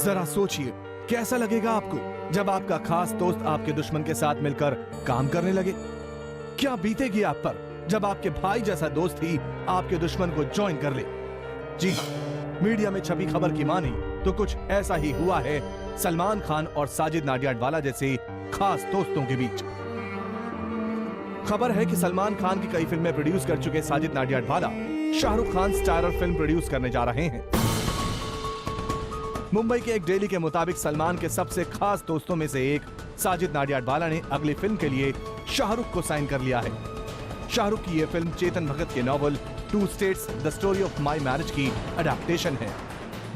जरा सोचिए, कैसा लगेगा आपको जब आपका खास दोस्त आपके दुश्मन के साथ मिलकर काम करने लगे? क्या बीतेगी आप पर जब आपके भाई जैसा दोस्त ही आपके दुश्मन को ज्वाइन कर ले? जी हाँ, मीडिया में छपी खबर की मानी तो कुछ ऐसा ही हुआ है सलमान खान और साजिद नाडियाडवाला जैसे खास दोस्तों के बीच। खबर है कि सलमान खान की कई फिल्में प्रोड्यूस कर चुके Sajid Nadiadwala Shahrukh Khan starrer film produce करने जा रहे हैं। मुंबई के एक डेली के मुताबिक सलमान के सबसे खास दोस्तों में से एक साजिद नाडियाडवाला ने अगली फिल्म के लिए शाहरुख को साइन कर लिया है। शाहरुख की यह फिल्म चेतन भगत के novel two states the story of my marriage की अडेप्टेशन है।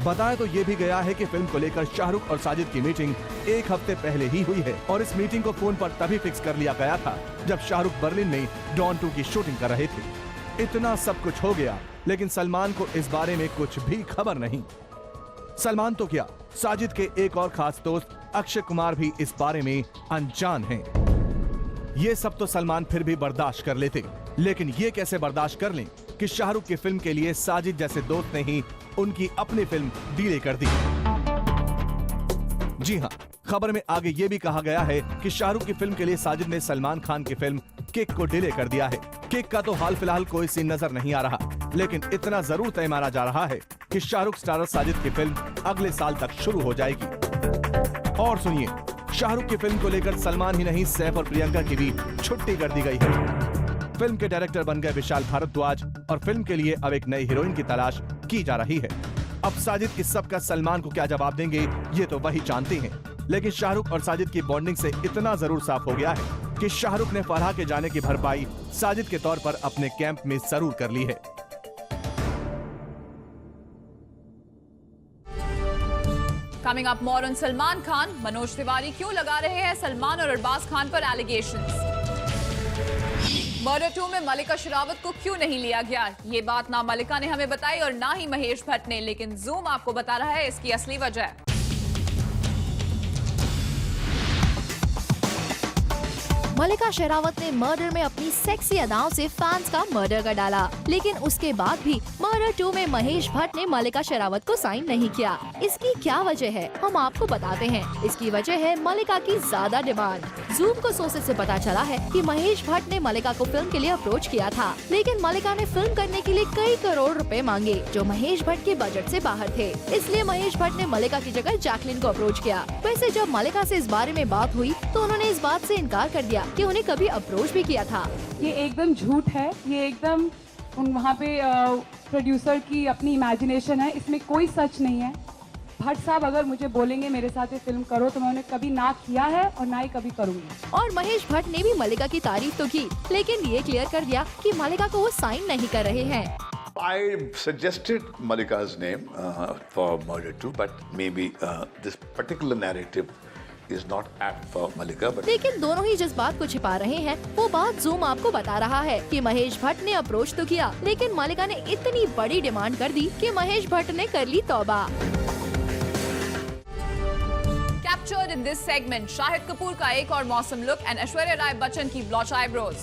बताया तो ये भी गया है कि फिल्म को लेकर शाहरुख और साजिद की मीटिंग एक हफ्ते पहले ही हुई है और इस मीटिंग को फोन पर तभी फिक्स कर लिया गया था जब शाहरुख बर्लिन में डॉन 2 की शूटिंग कर रहे थे। इतना सब कुछ हो गया, लेकिन सलमान को इस बारे में कुछ भी खबर नहीं। सलमान तो क्या, साजिद के एक और खास दोस्त अक्षय कुमार भी इस बारे में अनजान हैं। ये सब तो सलमान फिर भी बर्दाश्त कर लेते, लेकिन ये कैसे बर्दाश्त कर लें कि शाहरुख की फिल्म के लिए साजिद जैसे दोस्त ने ही उनकी अपनी फिल्म डिले कर दी। जी हाँ, खबर में आगे ये भी कहा गया है कि शाहरुख की फिल्म के लिए साजिद ने सलमान खान की फिल्म किक को डिले कर दिया है। किक का तो हाल फिलहाल कोई सीन नजर नहीं आ रहा, लेकिन इतना जरूर तय माना जा रहा है कि शाहरुख स्टारर साजिद की फिल्म अगले साल तक शुरू हो जाएगी। और सुनिए, शाहरुख की फिल्म को लेकर सलमान ही नहीं, सैफ और प्रियंका की भी छुट्टी कर दी गई है। फिल्म के डायरेक्टर बन गए विशाल भारद्वाज और फिल्म के लिए अब एक नई हीरोइन की तलाश की जा रही है। अब साजिद इस सब का सलमान को क्या जवाब देंगे ये तो वही जानते हैं, लेकिन शाहरुख और साजिद की बॉन्डिंग से इतना जरूर साफ हो गया है कि शाहरुख ने फरहा के जाने की भरपाई साजिद के तौर पर अपने कैंप में जरूर कर ली है। Coming up more on Salman Khan, Manoj Tiwari क्यों लगा रहे हैं सलमान और अरबाज खान पर एलिगेशंस? मर्डर 2 में मलिका शेरावत को क्यों नहीं लिया गया? ये बात ना मलिका ने हमें बताई और ना ही महेश भट्ट ने, लेकिन जूम आपको बता रहा है इसकी असली वजह। मलिका शेरावत ने मर्डर में अपनी सेक्सी अदाओं से फैंस का मर्डर कर डाला, लेकिन उसके बाद भी मर्डर 2 में महेश भट्ट ने मलिका शेरावत को साइन नहीं किया। इसकी क्या वजह है, हम आपको बताते हैं। इसकी वजह है मलिका की ज्यादा डिमांड। जूम को सोर्सेज से पता चला है कि महेश भट्ट ने मलिका को फिल्म के लिए अप्रोच किया था, लेकिन मलिका ने फिल्म करने के लिए कई करोड़ रुपए मांगे जो महेश भट्ट के बजट से बाहर थे। इसलिए महेश भट्ट ने मलिका की जगह जैकलिन को अप्रोच किया। वैसे जब मलिका से इस बारे में बात हुई तो उन्होंने इस बात से इनकार कर दिया कि उन्हें कभी अप्रोच भी किया था। ये एकदम झूठ है, ये एकदम वहाँ पे प्रोड्यूसर की अपनी इमेजिनेशन है, इसमें कोई सच नहीं है। भट्ट साहब अगर मुझे बोलेंगे मेरे साथ ये फिल्म करो तो मैं उन्हें कभी ना किया है और ना ही कभी करूंगी। और महेश भट्ट ने भी मलिका की तारीफ तो की, लेकिन ये क्लियर कर दिया कि मलिका को वो साइन नहीं कर रहे हैं। I suggested Malika's name for Murder 2, but maybe this particular narrative is not apt for Malika. But लेकिन दोनों ही जिस बात को छिपा रहे हैं वो बात जूम आपको बता रहा है कि महेश भट्ट ने अप्रोच तो किया, लेकिन मलिका ने इतनी बड़ी डिमांड कर दी कि महेश भट्ट ने कर ली तौबा। Captured in this segment, Shahid Kapoor का एक और मौसम लुक एंड ऐश्वर्या राय बच्चन की ब्लॉच आईब्रोज।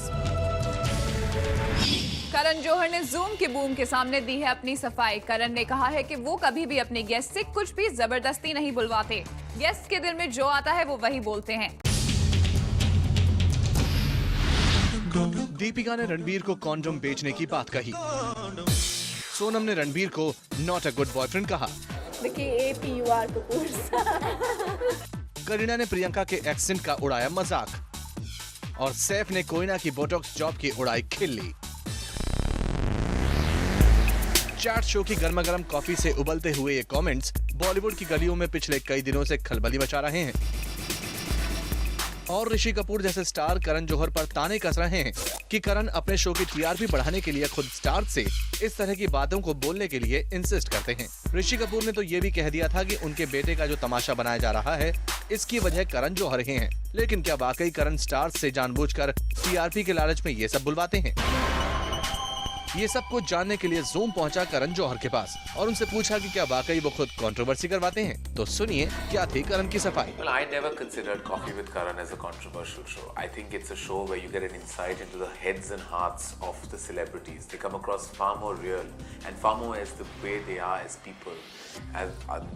करण जौहर ने जूम के बूम के सामने दी है अपनी सफाई। करण ने कहा है कि वो कभी भी अपने गेस्ट से कुछ भी जबरदस्ती नहीं बुलवाते। गेस्ट के दिल में जो आता है वो वही बोलते हैं। दीपिका ने रणबीर को कॉन्डोम बेचने की बात कही। सोनम ने रणबीर को नॉट अ गुड बॉयफ्रेंड कहा। करीना ने प्रियंका के एक्सेंट का उड़ाया मजाक और सैफ ने कोयना की बोटॉक्स जॉब की उड़ाई खिल्ली। चैट शो की गर्मा गर्म कॉफी से उबलते हुए ये कमेंट्स बॉलीवुड की गलियों में पिछले कई दिनों से खलबली मचा रहे हैं और ऋषि कपूर जैसे स्टार करण जौहर पर ताने कस रहे हैं कि करण अपने शो की टीआरपी बढ़ाने के लिए खुद स्टार से इस तरह की बातों को बोलने के लिए इंसिस्ट करते हैं। ऋषि कपूर ने तो ये भी कह दिया था कि उनके बेटे का जो तमाशा बनाया जा रहा है इसकी वजह करण जौहर ही हैं। लेकिन क्या वाकई करण स्टार से जानबूझकर टीआरपी के लालच में ये सब बुलवाते हैं? ये सब कुछ जानने के लिए जूम पहुंचा करण जौहर के पास और उनसे पूछा कि क्या वाकई वो खुद कंट्रोवर्सी करवाते हैं। तो सुनिए क्या थी करण की सफाई। Well, I never considered Coffee with Karan as a controversial show. I think it's a show where you get an insight into the heads and hearts of the celebrities. They come across far more real and far more as the way they are as people.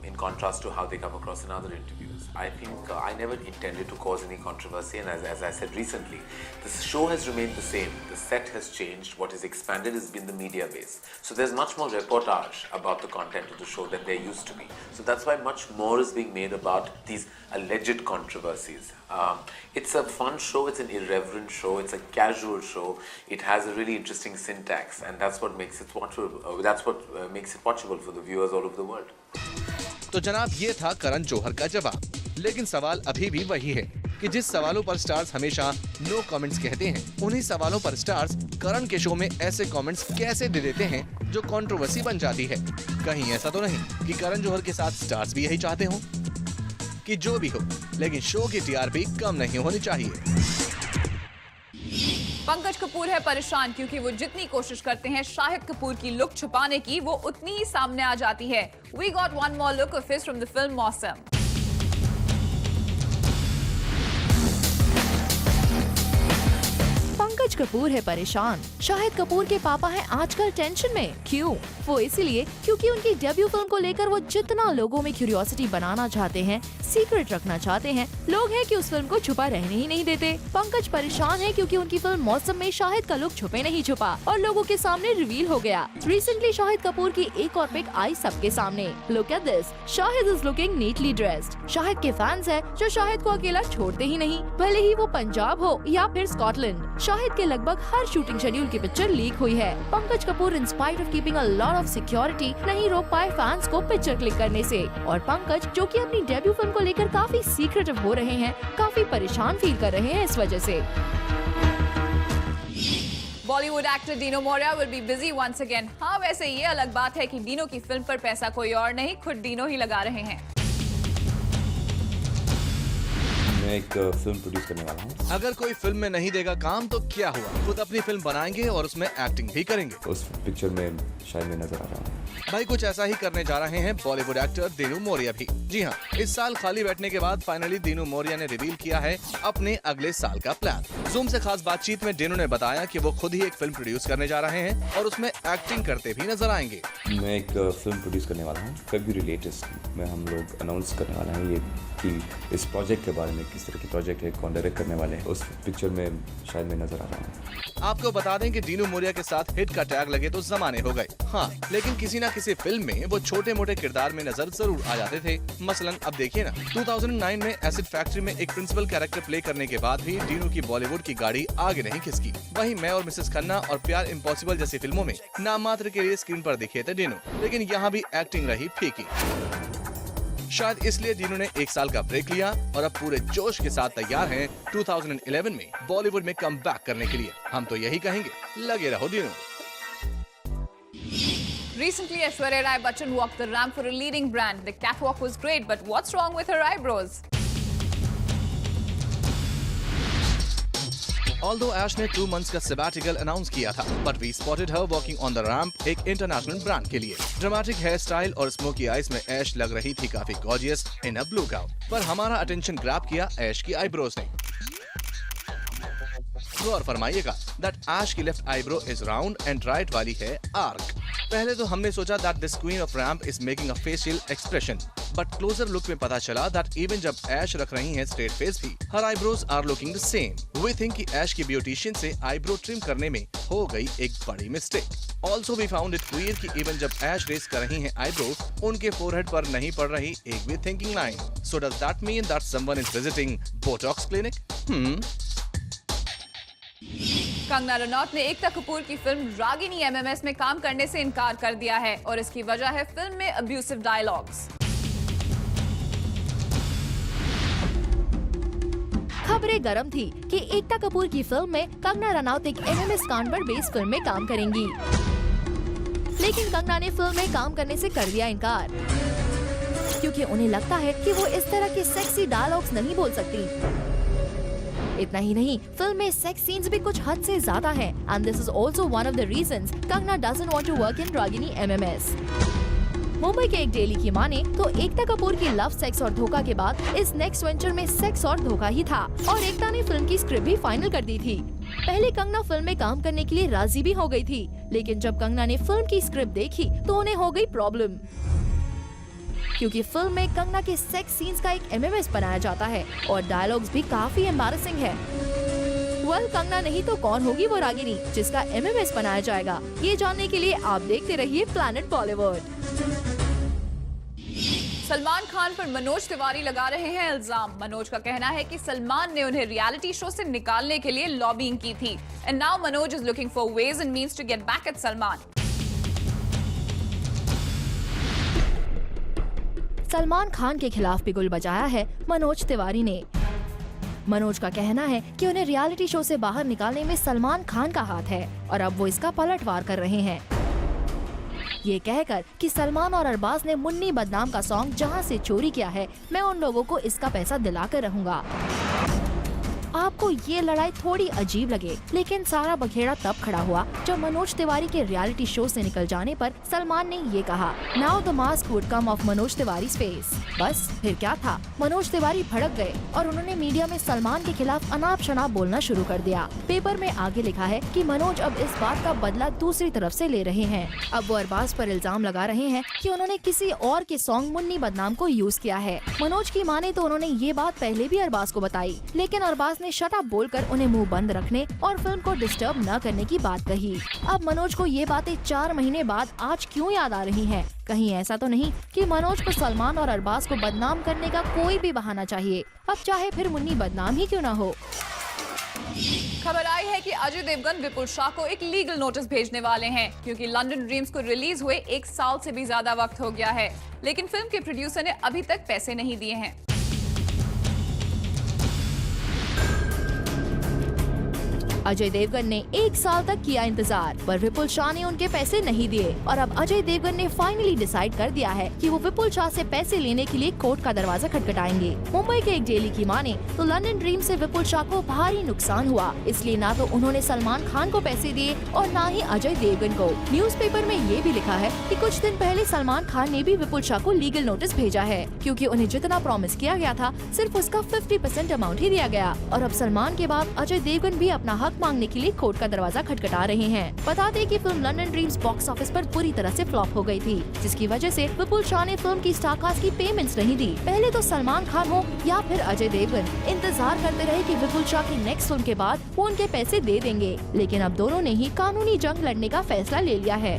in contrast to how they come across in other interviews. I think I never intended to cause any controversy, and as I said recently, the show has remained the same. The set has changed. What is expanded has been the media base. So there's much more reportage about the content of the show than there used to be. So that's why much more is being made about these alleged controversies. It's a fun show. It's an irreverent show. It's a casual show. It has a really interesting syntax, and that's what makes it watchable for the viewers all over the world. तो जनाब, ये था करण जौहर का जवाब। लेकिन सवाल अभी भी वही है कि जिस सवालों पर स्टार्स हमेशा नो कमेंट्स कहते हैं, उन्हीं सवालों पर स्टार्स करण के शो में ऐसे कमेंट्स कैसे दे देते हैं जो कंट्रोवर्सी बन जाती है। कहीं ऐसा तो नहीं कि करण जौहर के साथ स्टार्स भी यही चाहते हों? कि जो भी हो, लेकिन शो की टीआरपी कम नहीं होनी चाहिए। पंकज कपूर है परेशान क्योंकि वो जितनी कोशिश करते हैं शाहिद कपूर की लुक छुपाने की, वो उतनी ही सामने आ जाती है। We got one more look of his from the film Mausom. Pankaj Kapoor है परेशान। शाहिद कपूर के पापा हैं आजकल टेंशन में। क्यों? वो इसीलिए क्योंकि उनकी डेब्यू फिल्म को लेकर वो जितना लोगों में क्यूरियोसिटी बनाना चाहते हैं, सीक्रेट रखना चाहते हैं, लोग हैं कि उस फिल्म को छुपा रहने ही नहीं देते। पंकज परेशान है क्योंकि उनकी फिल्म मौसम में शाहिद का लुक छुपे नहीं छुपा और लोगों के सामने रिवील हो गया। रिसेंटली शाहिद कपूर की एक और पिक आई सबके सामने। Look at this, Shahid is looking neatly dressed. Shahid के फैंस हैं जो शाहिद को अकेला छोड़ते ही नहीं, भले ही वो पंजाब हो या फिर स्कॉटलैंड। शाहिद के लगभग हर शूटिंग शेड्यूल की पिक्चर लीक हुई है। Pankaj Kapoor in spite of keeping a lot of security नहीं रोक पाए फैंस को पिक्चर क्लिक करने से। और पंकज, जो कि अपनी डेब्यू फिल्म को लेकर काफी सीक्रेटिव हो रहे हैं, काफी परेशान फील कर रहे हैं इस वजह से। Bollywood actor Dino Morea will be busy once again. हाँ, वैसे ये अलग बात है कि डीनो की फिल्म पर पैसा कोई और नहीं, खुद डीनो ही लगा रहे हैं। मैं एक फिल्म प्रोड्यूस करने वाला हूँ। अगर कोई फिल्म में नहीं देगा काम तो क्या हुआ, खुद अपनी फिल्म बनाएंगे और उसमें एक्टिंग भी करेंगे। उस पिक्चर में शायद मैं नजर आ रहा हूँ। भाई, कुछ ऐसा ही करने जा रहे हैं बॉलीवुड एक्टर दीनू मोरिया भी। जी हाँ, इस साल खाली बैठने के बाद फाइनली दीनू मोरिया ने रिवील किया है अपने अगले साल का प्लान। जूम से खास बातचीत में दीनू ने बताया कि वो खुद ही एक फिल्म प्रोड्यूस करने जा रहे हैं और उसमें एक्टिंग करते भी नजर आएंगे। मैं एक फिल्म प्रोड्यूस करने वाला हूँ। फरवरी लेटेस्ट में हम लोग अनाउंस करने वाला है ये कि इस प्रोजेक्ट के बारे में, किस तरह की प्रोजेक्ट है, कौन डायरेक्ट करने वाले हैं। उस पिक्चर में शायद मैं नजर आ रहा हूँ। आपको बता दें कि दीनू मोरिया के साथ हिट का टैग लगे तो जमाने हो गए। हाँ, लेकिन किसी न किसी फिल्म में वो छोटे मोटे किरदार में नजर जरूर आ जाते थे। मसलन अब देखिए ना, 2009 में एसिड फैक्ट्री में एक प्रिंसिपल कैरेक्टर प्ले करने के बाद भी डीनू की बॉलीवुड की गाड़ी आगे नहीं खिसकी। वहीं मैं और मिसेस खन्ना और प्यार इम्पॉसिबल जैसी फिल्मों में नाम मात्र के लिए स्क्रीन पर दिखे थे डीनू, लेकिन यहाँ भी एक्टिंग रही फीकी। शायद इसलिए डीनू ने एक साल का ब्रेक लिया और अब पूरे जोश के साथ तैयार हैं 2011 में बॉलीवुड में कम बैक करने के लिए। हम तो यही कहेंगे, लगे रहो Dinu. Recently, Aishwarya Rai Bachchan walked the ramp for a leading brand. The catwalk was great, but what's wrong with her eyebrows? Although Ash ने 2 months का sabbatical अनाउंस किया था, but we spotted her walking on the ramp एक international brand के लिए। Dramatic hair style और smoky eyes में ऐश लग रही थी काफी गॉर्जियस इन अ ब्लू गाउन, पर हमारा अटेंशन ग्रैब किया ऐश की आईब्रोज ने। गौर फरमाइएगा that Ash की left eyebrow is round and right वाली है आर्क। पहले तो हमने सोचा that this queen of ramp is making a facial expression, but closer look में पता चला that even जब Ash रख रही हैं straight face भी, her eyebrows are looking the same. We think कि Ash की ब्यूटिशियन से आईब्रो ट्रिम करने में हो गई एक बड़ी mistake. Also we found it weird कि even जब Ash रेस कर रही हैं आईब्रो, उनके फोरहेड पर नहीं पड़ रही एक भी thinking line. So does that mean that someone is visiting Botox clinic? Kangana Ranaut ने एकता कपूर की फिल्म रागिनी MMS में काम करने से इनकार कर दिया है और इसकी वजह है फिल्म में अब्यूसिव डायलॉग्स। खबरें गरम थी कि एकता कपूर की फिल्म में कंगना रनौत एक MMS कांड पर बेस्ड फिल्म में काम करेंगी, लेकिन कंगना ने फिल्म में काम करने से कर दिया इनकार, क्योंकि उन्हें लगता है कि वो इस तरह के सेक्सी डायलॉग्स नहीं बोल सकती। इतना ही नहीं, फिल्म में सेक्स सीन्स भी कुछ हद से ज्यादा हैं, and this is also one of the reasons Kangana doesn't want to work in Ragini MMS। Mumbai के एक डेली की माने तो एकता कपूर की लव, सेक्स और धोखा के बाद इस नेक्स्ट वेंचर में सेक्स और धोखा ही था और एकता ने फिल्म की स्क्रिप्ट भी फाइनल कर दी थी। पहले कंगना फिल्म में काम करने के लिए राजी भी हो गई थी, लेकिन जब कंगना ने फिल्म की स्क्रिप्ट देखी तो उन्हें हो गई प्रॉब्लम। क्योंकि फिल्म में कंगना के सेक्स सीन्स का एक MMS बनाया जाता है और डायलॉग्स भी काफी एम्बैरेसिंग है। कंगना नहीं तो कौन होगी वो रागिनी जिसका MMS बनाया जाएगा? ये जानने के लिए आप देखते रहिए प्लैनेट बॉलीवुड। सलमान खान पर मनोज तिवारी लगा रहे हैं इल्जाम। मनोज का कहना है कि सलमान ने उन्हें रियलिटी शो से निकालने के लिए लॉबिंग की थी and now Manoj is looking for ways and means to get back at Salman. Salman Khan के खिलाफ भी गुल बजाया है मनोज तिवारी ने। मनोज का कहना है कि उन्हें रियलिटी शो से बाहर निकालने में सलमान खान का हाथ है और अब वो इसका पलटवार कर रहे हैं, ये कहकर कि सलमान और अरबाज ने मुन्नी बदनाम का सॉन्ग जहां से चोरी किया है, मैं उन लोगों को इसका पैसा दिलाकर रहूंगा। आपको ये लड़ाई थोड़ी अजीब लगे, लेकिन सारा बखेड़ा तब खड़ा हुआ जब मनोज तिवारी के रियलिटी शो से निकल जाने पर सलमान ने ये कहा, now the mask would come of Manoj Tiwari face. बस फिर क्या था, मनोज तिवारी भड़क गए और उन्होंने मीडिया में सलमान के खिलाफ अनाप शनाप बोलना शुरू कर दिया। पेपर में आगे लिखा है कि मनोज अब इस बात का बदला दूसरी तरफ से ले रहे हैं। अब वो अरबाज पर इल्जाम लगा रहे हैं कि उन्होंने किसी और के सॉन्ग मुन्नी बदनाम को यूज किया है। मनोज की माने तो उन्होंने ये बात पहले भी अरबाज को बताई, लेकिन अरबाज ने शट अप बोलकर उन्हें मुंह बंद रखने और फिल्म को डिस्टर्ब न करने की बात कही। अब मनोज को ये बातें 4 महीने बाद आज क्यों याद आ रही हैं? कहीं ऐसा तो नहीं कि मनोज को सलमान और अरबाज को बदनाम करने का कोई भी बहाना चाहिए, अब चाहे फिर मुन्नी बदनाम ही क्यों न हो। खबर आई है कि अजय देवगन विपुल शाह को एक लीगल नोटिस भेजने वाले हैं क्योंकि लंदन ड्रीम्स को रिलीज हुए 1 साल से भी ज्यादा वक्त हो गया है, लेकिन फिल्म के प्रोड्यूसर ने अभी तक पैसे नहीं दिए हैं। अजय देवगन ने 1 साल तक किया इंतजार, पर विपुल शाह ने उनके पैसे नहीं दिए और अब अजय देवगन ने फाइनली डिसाइड कर दिया है कि वो विपुल शाह से पैसे लेने के लिए कोर्ट का दरवाजा खटखटाएंगे। मुंबई के एक डेली की माने तो लंदन ड्रीम से विपुल शाह को भारी नुकसान हुआ, इसलिए ना तो उन्होंने सलमान खान को पैसे दिए और ना ही अजय देवगन को। न्यूज़पेपर में ये भी लिखा है कि कुछ दिन पहले सलमान खान ने भी विपुल शाह को लीगल नोटिस भेजा है, क्योंकि उन्हें जितना प्रॉमिस किया गया था सिर्फ उसका 50% अमाउंट ही दिया गया। और अब सलमान के बाद अजय देवगन भी अपना हक मांगने के लिए कोर्ट का दरवाजा खटखटा रहे हैं। बता दें कि film London dreams box office पर बुरी तरह से फ्लॉप हो गई थी, जिसकी वजह से विपुल शाह ने फिल्म की स्टारकास्ट की पेमेंट्स नहीं दी। पहले तो सलमान खान हो या फिर अजय देवगन इंतजार करते रहे कि विपुल शाह की नेक्स्ट फिल्म के बाद वो उनके पैसे दे देंगे, लेकिन अब दोनों ने ही कानूनी जंग लड़ने का फैसला ले लिया है।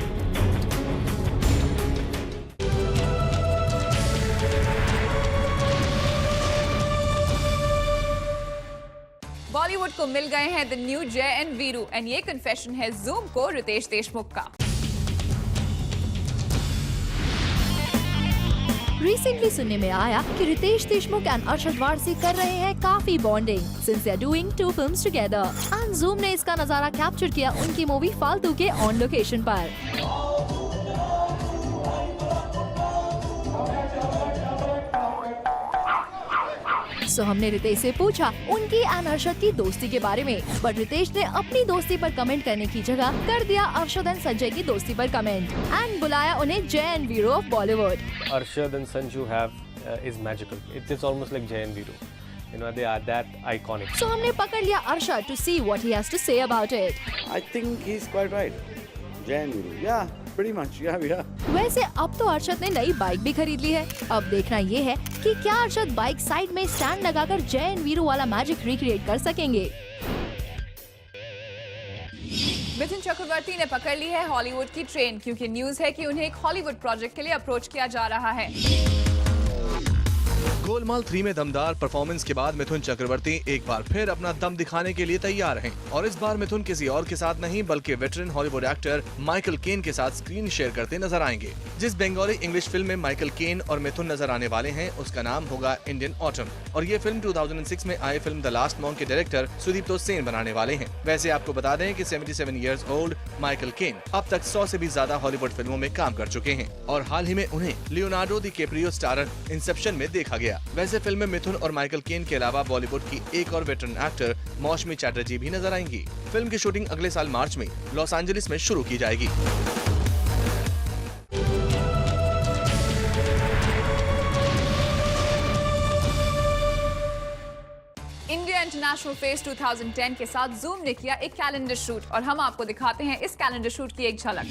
बॉलीवुड को मिल गए हैं the new Jai and Veeru and ये कन्फेशन है जूम को रितेश देशमुख का। रिसेंटली सुनने में आया कि रितेश देशमुख एंड अरशद वारसी कर रहे हैं काफी bonding since they are doing 2 films together. And Zoom ने इसका नजारा कैप्चर किया उनकी मूवी फालतू के ऑन लोकेशन पर। सो हमने रितेश से पूछा उनकी एंड अरशद की दोस्ती के बारे में, बट रितेश ने अपनी दोस्ती पर कमेंट करने की जगह कर दिया अरशद एंड संजय की दोस्ती पर कमेंट एंड बुलाया उन्हें जय and Veeru of Bollywood. Arshad and Sanju is magical. It's almost like Jay and Veeru. You know, they are that iconic. So हमने पकड़ लिया Arshad to see what he has to say about it. I think he's quite right. Jay and Veeru. Yeah, pretty much. Yeah. वैसे अब तो अरशद ने नई bike भी खरीद ली है। अब देखना ये है कि क्या अरशद बाइक साइड में स्टैंड लगाकर जय एंड वीरू वाला मैजिक रिक्रिएट कर सकेंगे। मिथुन चक्रवर्ती ने पकड़ ली है हॉलीवुड की ट्रेन क्योंकि न्यूज है कि उन्हें एक हॉलीवुड प्रोजेक्ट के लिए अप्रोच किया जा रहा है। गोलमाल 3 में दमदार परफॉर्मेंस के बाद मिथुन चक्रवर्ती एक बार फिर अपना दम दिखाने के लिए तैयार हैं और इस बार मिथुन किसी और के साथ नहीं बल्कि veteran Hollywood actor Michael Caine के साथ स्क्रीन शेयर करते नजर आएंगे। जिस बंगाली इंग्लिश फिल्म में माइकल केन और मिथुन नजर आने वाले हैं उसका नाम होगा इंडियन ऑटम और ये फिल्म 2006 में आई फिल्म द लास्ट मॉन्क के डायरेक्टर सुदीप्तो सेन बनाने वाले हैं। वैसे आपको बता दें कि 77 इयर्स ओल्ड माइकल केन अब तक 100 से भी ज्यादा हॉलीवुड फिल्मों में काम कर चुके हैं और हाल ही में उन्हें लियोनार्डो डिकैप्रियो स्टारर इंसेप्शन में देखा गया। वैसे फिल्म में मिथुन और माइकल केन के अलावा बॉलीवुड की एक और वेटरन एक्टर मौसमी चैटर्जी भी नजर आएंगी। फिल्म की शूटिंग अगले साल मार्च में लॉस एंजलिस में शुरू की जाएगी। इंडिया इंटरनेशनल फेस्ट 2010 के साथ जूम ने किया एक कैलेंडर शूट और हम आपको दिखाते हैं इस कैलेंडर शूट की एक झलक।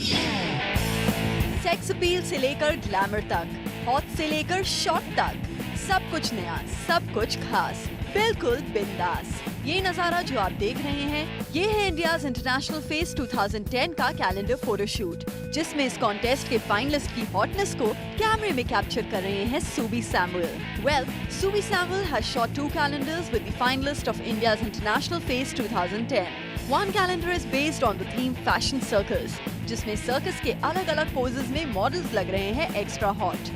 सेक्स अपील से लेकर ग्लैमर तक हॉट से लेकर शॉर्ट तक, सब कुछ नया, सब कुछ खास, बिल्कुल बिंदास। ये नजारा जो आप देख रहे हैं, ये है इंडियाज इंटरनेशनल फेस 2010 का कैलेंडर फोटोशूट, जिसमें इस कॉन्टेस्ट के फाइनलिस्ट की हॉटनेस को कैमरे में कैप्चर कर रहे हैं सूबी Samuel. Well, Subi Samuel has shot 2 calendars with the finalists of India's International Face 2010. One calendar is based on the theme Fashion Circus, जिसमें सर्कस के अलग-अलग पोजेस में मॉडल्स लग रहे हैं extra hot.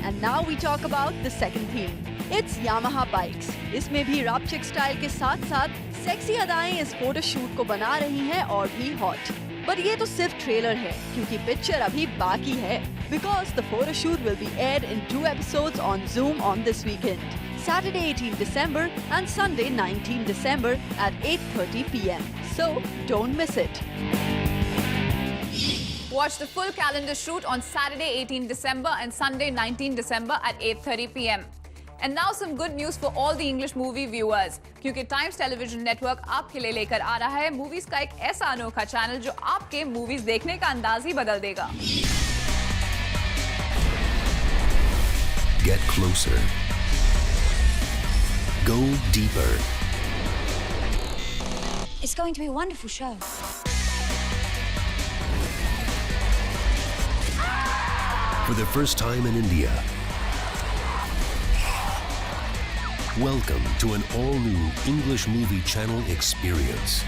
And now we talk about the second theme. It's Yamaha Bikes. इसमें भी Rapchik style के साथ-साथ सेक्सी अदाएं इस फोटोशूट को बना रही हैं और भी हॉट। पर ये तो सिर्फ ट्रेलर है, क्योंकि पिक्चर अभी बाकी है। Because the photo shoot will be aired in 2 episodes on Zoom on this weekend, Saturday 18 December and Sunday 19 December at 8:30 p.m. So don't miss it. Watch the full calendar shoot on Saturday 18 December and Sunday 19 December at 8:30 p.m. And now some good news for all the English movie viewers, क्योंकि times television network आपके लिए लेकर आ रहा है movies का एक ऐसा अनोखा चैनल जो आपके मूवीज देखने का अंदाज ही बदल देगा। Get closer. Go deeper. It's going to be a wonderful show. For the first time in India, welcome to an all-new English movie channel experience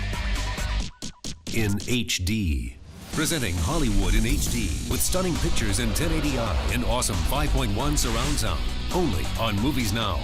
in HD. Presenting Hollywood in HD with stunning pictures in 1080i and awesome 5.1 surround sound. Only on Movies Now.